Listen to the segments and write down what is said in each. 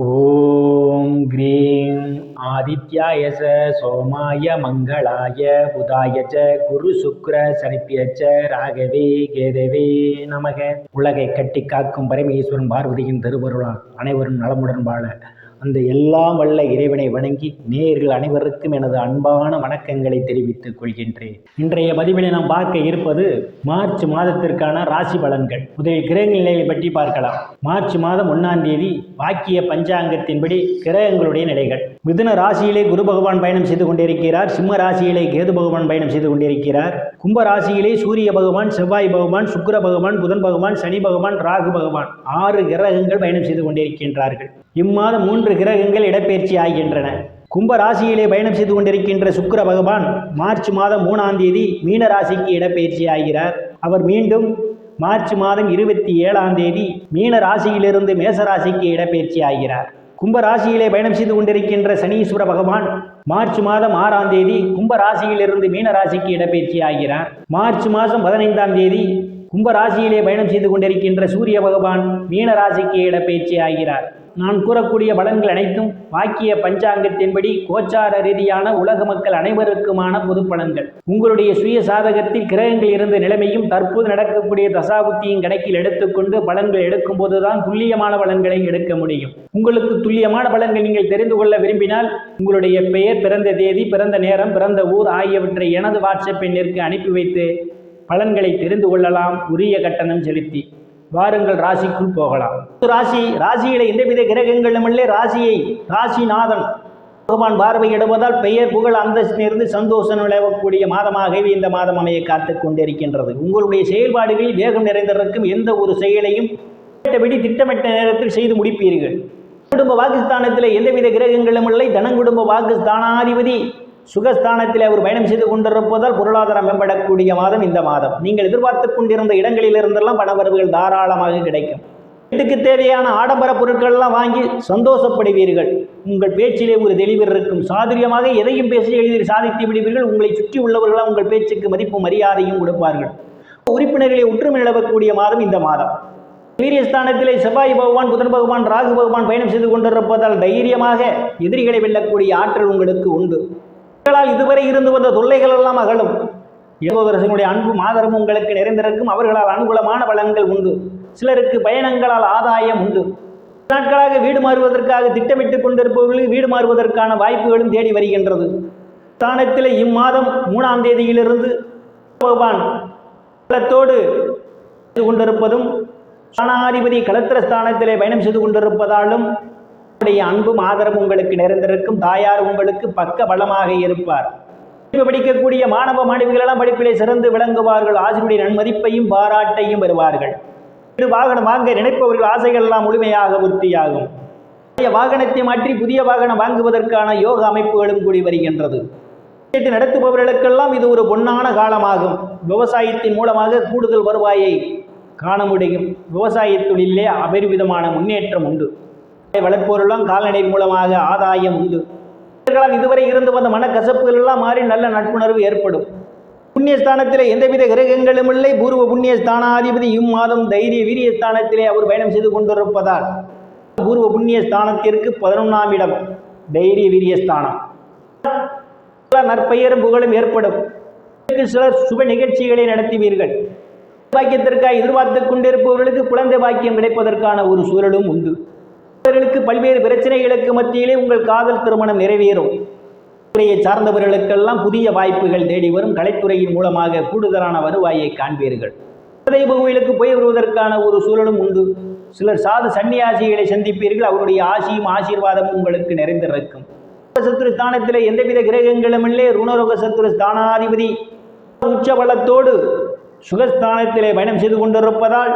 ஓம் cream ஆதித்யாய சோமாய மங்களாய புதாய குரு சுக்ர சனிப்பியச்ச ராகவே கேதவே நமக. உலகை கட்டி காக்கும் பரமேஸ்வரன் பார்வதியின் திருவருளால் அனைவரும் நலமுடன் வாழ அந்த எல்லாம் வல்ல இறைவனை வணங்கி நேயர்கள் அனைவருக்கும் எனது அன்பான வணக்கங்களை தெரிவித்துக் கொள்கின்றேன். இன்றைய பதிவினை நாம் பார்க்க இருப்பது மார்ச் மாதத்திற்கான ராசி பலன்கள். முதலில் கிரக நிலையை பற்றி பார்க்கலாம். மார்ச் மாதம் 1ஆம் தேதி வாக்கிய பஞ்சாங்கத்தின்படி கிரகங்களுடைய நிலைகள். மிதுன ராசியிலே குரு பகவான் பயணம் செய்து கொண்டிருக்கிறார். சிம்ம ராசியிலே கேது பகவான் பயணம் செய்து கொண்டிருக்கிறார். கும்ப ராசியிலே சூரிய பகவான், செவ்வாய் பகவான், சுக்கிர பகவான், புதன் பகவான், சனி பகவான், ராகு பகவான் 6 கிரகங்கள் பயணம் செய்து கொண்டிருக்கின்றார்கள். இம்மாதம் 3 கிரகங்கள் இடப்பெயர்ச்சி ஆகின்றன. கும்ப ராசியிலே பயணம் செய்து கொண்டிருக்கின்ற சுக்கிர பகவான் மார்ச் மாதம் 3ஆம் தேதி மீன ராசிக்கு இடப்பெயர்ச்சி ஆகிறார். அவர் மீண்டும் மார்ச் மாதம் 27ஆம் தேதி மீன ராசியிலிருந்து மேச ராசிக்கு இடப்பெயர்ச்சி ஆகிறார். கும்ப ராசியிலே பயணம் செய்து கொண்டிருக்கின்ற சனீஸ்வர பகவான் மார்ச் மாதம் 6ஆம் தேதி கும்ப ராசியிலிருந்து மீன ராசிக்கு இடப்பெயர்ச்சி ஆகிறார். மார்ச் மாதம் 15ஆம் தேதி கும்ப ராசியிலே பயணம் செய்து கொண்டிருக்கின்ற சூரிய பகவான் மீன ராசிக்கு இடப்பெயர்ச்சி ஆகிறார். நான் கூறக்கூடிய பலன்கள் அனைத்தும் வாக்கிய பஞ்சாங்கத்தின்படி கோச்சார ரீதியான உலக மக்கள் அனைவருக்குமான பொது பலன்கள். உங்களுடைய சுய சாதகத்தில் கிரகங்கள் இருந்த நிலைமையும் தற்போது நடக்கக்கூடிய தசாபுத்தியும் கணக்கில் எடுத்துக்கொண்டு பலன்கள் எடுக்கும் போதுதான் துல்லியமான பலன்களை எடுக்க முடியும். உங்களுக்கு துல்லியமான பலன்கள் நீங்கள் தெரிந்து கொள்ள விரும்பினால் உங்களுடைய பெயர், பிறந்த தேதி, பிறந்த நேரம், பிறந்த ஊர் ஆகியவற்றை எனது வாட்ஸ்அப் எண்ணிற்கு அனுப்பி வைத்து பலன்களை தெரிந்து கொள்ளலாம், உரிய கட்டணம் செலுத்தி. வாருங்கள் ராசிக்குள் போகலாம். ராசியில எந்தவித கிரகங்களும் இல்லை. ராசிநாதன் பகவான் பார்வையிடுவதால் பெயர், புகழ், அந்தஸ்திலிருந்து சந்தோஷம் விளையக்கூடிய மாதமாகவே இந்த மாதம் அமைய காத்து கொண்டிருக்கின்றது. உங்களுடைய செயல்பாடுகளில் வேகம் நிறைந்திருக்கும். எந்த ஒரு செயலையும் திட்டமிட்ட நேரத்தில் செய்து முடிப்பீர்கள். குடும்ப வாக்குஸ்தானத்தில் எந்தவித கிரகங்களும் இல்லை. தனங்குடும்ப வாக்குஸ்தானாதிபதி சுகஸ்தானத்தில் அவர் பயணம் செய்து கொண்டிருப்பதால் பொருளாதாரம் மேம்படக்கூடிய மாதம் இந்த மாதம். நீங்கள் எதிர்பார்த்து கொண்டிருந்த இடங்களிலிருந்தெல்லாம் பணவரவுகள் தாராளமாக கிடைக்கும். வீட்டுக்கு தேவையான ஆடம்பர பொருட்கள் எல்லாம் வாங்கி சந்தோஷப்படுவீர்கள். உங்கள் பேச்சிலே ஒரு தெளிவு இருக்கும். சாதுரியமாக எதையும் பேசி எளிதில் சாதித்து விடுவீர்கள். உங்களை சுற்றி உள்ளவர்களால் உங்கள் பேச்சுக்கு மதிப்பு மரியாதையும் கொடுப்பார்கள். உறுப்பினர்களை ஒற்றுமை நிலவக்கூடிய மாதம் இந்த மாதம். வீரியஸ்தானத்திலே செவ்வாய் பகவான், புதன் பகவான், ராகு பகவான் பயணம் செய்து கொண்டிருப்பதால் தைரியமாக எதிரிகளை வெல்லக்கூடிய ஆற்றல் உங்களுக்கு உண்டு. இதுவரை இருந்து வந்த தொல்லைகள் எல்லாம் அகலும். சகோதரர்களுடைய அன்பும் ஆதரவும் உங்களுக்கு நிறைந்திருக்கும். அவர்களால் அனுகூலமான பலன்கள் உண்டு. சிலருக்கு பயணங்களால் ஆதாயம் உண்டு. நாட்களாக வீடு மாறுவதற்காக திட்டமிட்டுக் கொண்டிருப்பவர்களுக்கு வீடு மாறுவதற்கான வாய்ப்புகளும் தேடி வருகின்றது. ஸ்தானத்தில் இம்மாதம் 3ஆம் தேதியிலிருந்து பகவான் களத்தோடு கொண்டிருப்பதும் ஸ்தானாதிபதி களத்திர ஸ்தானத்திலே பயணம் செய்து கொண்டிருப்பதாலும் அன்பும் ஆதரவும் உங்களுக்கு நிறைந்திருக்கும். தாயார் உங்களுக்கு பக்க பலமாக இருப்பார். படிக்கக்கூடிய மாணவ மாணவிகள் எல்லாம் படிப்பிலே சிறந்து விளங்குவார்கள். ஆசிரியருடைய நன்மதிப்பையும் பாராட்டையும் பெறுவார்கள். வாகனம் வாங்க நினைப்பவர்கள் ஆசைகள் எல்லாம் முழுமையாக பூர்த்தியாகும். வாகனத்தை மாற்றி புதிய வாகனம் வாங்குவதற்கான யோக அமைப்புகளும் கூடி வருகின்றது. நடத்துபவர்களுக்கெல்லாம் இது ஒரு பொன்னான காலமாகும். விவசாயத்தின் மூலமாக கூடுதல் வருவாயை காண முடியும். விவசாய தொழிலே அபரிவிதமான முன்னேற்றம் உண்டு. வளர்ப்போரெல்லாம் கால்நடை மூலமாக ஆதாயம் உண்டு. இதுவரை இருந்து வந்த மனக்கசப்புகள் எல்லாம் மாறி நல்ல நட்புணர்வு ஏற்படும். புண்ணியஸ்தானத்திலே எந்தவித கிரகங்களும் இல்லை. பூர்வ புண்ணியஸ்தானாதிபதி இம்மாதம் தைரிய வீரியஸ்தானத்திலே அவர் பயணம் செய்து கொண்டிருப்பதால் பூர்வ புண்ணியஸ்தானத்திற்கு 11ஆம் இடம் தைரிய வீரியஸ்தானம். நற்பெயரும் புகழும் ஏற்படும். சிலர் சுப நிகழ்ச்சிகளை நடத்துவீர்கள். பாக்கியத்திற்காக எதிர்பார்த்து கொண்டிருப்பவர்களுக்கு குழந்தை பாக்கியம் கிடைப்பதற்கான ஒரு சூழலும் உண்டு. பல்வேறு பிரச்சனைகளுக்கு மத்தியிலே உங்கள் காதல் திருமணம் நிறைவேறும். துறையை சார்ந்தவர்களுக்கெல்லாம் புதிய வாய்ப்புகள் தேடி வரும். கலைத்துறையின் மூலமாக கூடுதலான வருவாயை காண்பீர்கள். கோயிலுக்கு போய் வருவதற்கான ஒரு சூழலும் உண்டு. சிலர் சாது சன்னியாசிகளை சந்திப்பீர்கள். அவருடைய ஆசியும் ஆசீர்வாதமும் உங்களுக்கு நிறைந்திருக்கும். சத்துரு ஸ்தானத்திலே எந்தவித கிரகங்களும் இல்லை. ருணரோக சத்துரு ஸ்தானாதிபதி உச்ச பலத்தோடு சுகஸ்தானத்திலே பயணம் செய்து கொண்டிருப்பதால்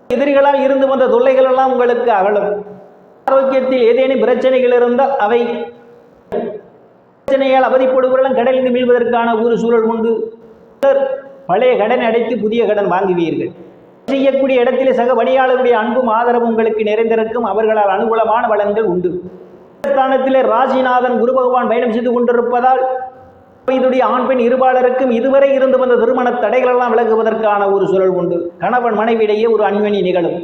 எதிரிகளால் இருந்து வந்த தொல்லைகள் எல்லாம் உங்களுக்கு அகலும். ஆரோக்கியத்தில் ஏதேனும் பிரச்சனைகள் இருந்தால் அவை பிரச்சனையால் அவதிப்படுவர்களும் கடலில் மீள்வதற்கான ஒரு சூழல் உண்டு. பழைய கடன் அடைத்து புதிய கடன் வாங்குவீர்கள். செய்யக்கூடிய இடத்திலே சக பணியாளர்களுடைய அன்பும் ஆதரவும் உங்களுக்கு நிறைந்திருக்கும். அவர்களால் அனுகூலமான பலன்கள் உண்டு. ஸ்தானத்திலே ராசிநாதன் குரு பகவான் பயணம் செய்து கொண்டிருப்பதால் இதனுடைய ஆண் பெண் இருபாலருக்கும் இதுவரை இருந்து வந்த திருமண தடைகள் எல்லாம் விலகுவதற்கான ஒரு சூழல் உண்டு. கணவன் மனைவியிடையே ஒரு அன்பினை நிகழும்.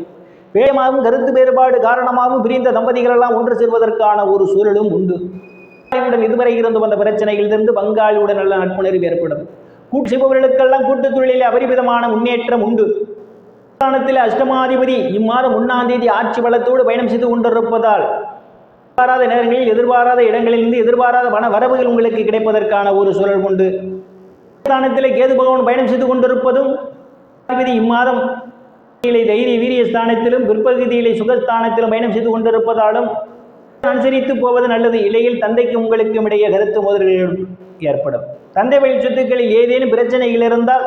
வேகமாகவும் கருத்து வேறுபாடு காரணமாகவும் பிரிந்த தம்பதிகள் எல்லாம் ஒன்று சேர்வதற்கான ஒரு சூழலும் உண்டு. இதுவரை இருந்து வந்த பிரச்சனைகளிலிருந்து பங்காளியுடன் நல்ல நட்புணர்வு ஏற்படும். கூட்டு செய்பவர்களுக்கெல்லாம் கூட்டுத் தொழிலில் அபரிமிதமான முன்னேற்றம் உண்டு. அஷ்டமாதிபதி இம்மாதம் 1ஆம் தேதி ஆட்சி பலத்தோடு பயணம் செய்து கொண்டிருப்பதால் எதிர்பாராத நேரங்களில் எதிர்பாராத இடங்களிலிருந்து எதிர்பாராத பண வரவுகள் உங்களுக்கு கிடைப்பதற்கான ஒரு சூழல் உண்டு. ஸ்தானத்திலே கேது பகவான் பயணம் செய்து கொண்டிருப்பதும் இம்மாதம் தைரிய வீரிய ஸ்தானத்திலும் பிற்பகுதியிலே சுகஸ்தானத்திலும் பயணம் செய்து கொண்டிருப்பதாலும் அனுசரித்து போவது நல்லது. இலையில் தந்தைக்கு உங்களுக்கும் இடையே கருத்து மோதல்கள் ஏற்படும். தந்தை வழி சொத்துக்களில் ஏதேனும் பிரச்சனைகள் இருந்தால்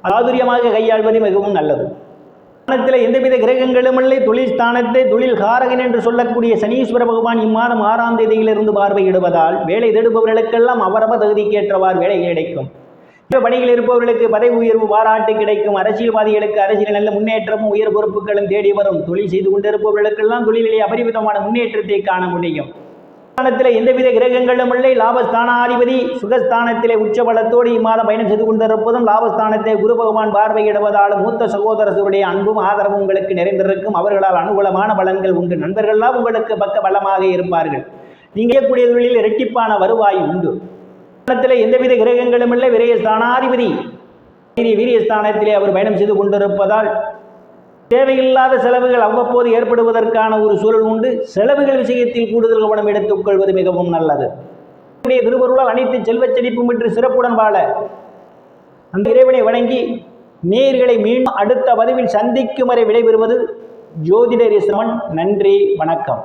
ஆதுரியமாக கையாள்வது மிகவும் நல்லது. ஸ்தானத்தில் எந்தவித கிரகங்களும் இல்லை. தொழில் ஸ்தானத்தை தொழில் காரகன் என்று சொல்லக்கூடிய சனீஸ்வர பகவான் இம்மாதம் 6ஆம் தேதியிலிருந்து பார்வையிடுவதால் வேலை தேடுபவர்களுக்கெல்லாம் அவரவர் தகுதிக்கேற்றவாறு வேலை கிடைக்கும். பணியில் இருப்பவர்களுக்கு பதவி உயர்வு பாராட்டு கிடைக்கும். அரசியல்வாதிகளுக்கு அரசியல் நல்ல முன்னேற்றமும் உயர் பொறுப்புகளும் தேடி வரும். தொழில் செய்து கொண்டிருப்பவர்களுக்கெல்லாம் தொழிலிலே அபரிமிதமான முன்னேற்றத்தை காண முடியும். ஸ்தானத்தில் எந்தவித கிரகங்களும் இல்லை. லாபஸ்தானாதிபதி சுகஸ்தானத்திலே உச்சபலத்தோடு இம்மாதம் பயணம் செய்து கொண்டிருப்பதும் லாபஸ்தானத்தை குரு பகவான் பார்வையிடுவதாலும் மூத்த சகோதரர்களுடைய அன்பும் ஆதரவும் உங்களுக்கு நிறைந்திருக்கும். அவர்களால் அனுகூலமான பலன்கள் உண்டு. நண்பர்கள்லாம் உங்களுக்கு பக்க பலமாக இருப்பார்கள். நீங்கள் செய்யக்கூடிய தொழிலில் இரட்டிப்பான வருவாய் உண்டு. எந்தவித கிரகங்களும் இல்லை. விரயஸ்தானாதிபதி வீரியஸ்தானத்திலே அவர் பயணம் செய்து கொண்டிருப்பதால் தேவையில்லாத செலவுகள் அவ்வப்போது ஏற்படுவதற்கான ஒரு சூழல் உண்டு. செலவுகள் விஷயத்தில் கூடுதல் கவனம் எடுத்துக் கொள்வது மிகவும் நல்லது. திருவருளால் அனைத்து செல்வச் செழிப்பும் என்று சிறப்புடன் வாழ அந்த இறைவனை வணங்கி நேயர்களை மீண்டும் அடுத்த பதிவில் சந்திக்கும் வரை விடைபெறுவது ஜோதிடர் இசமன். நன்றி, வணக்கம்.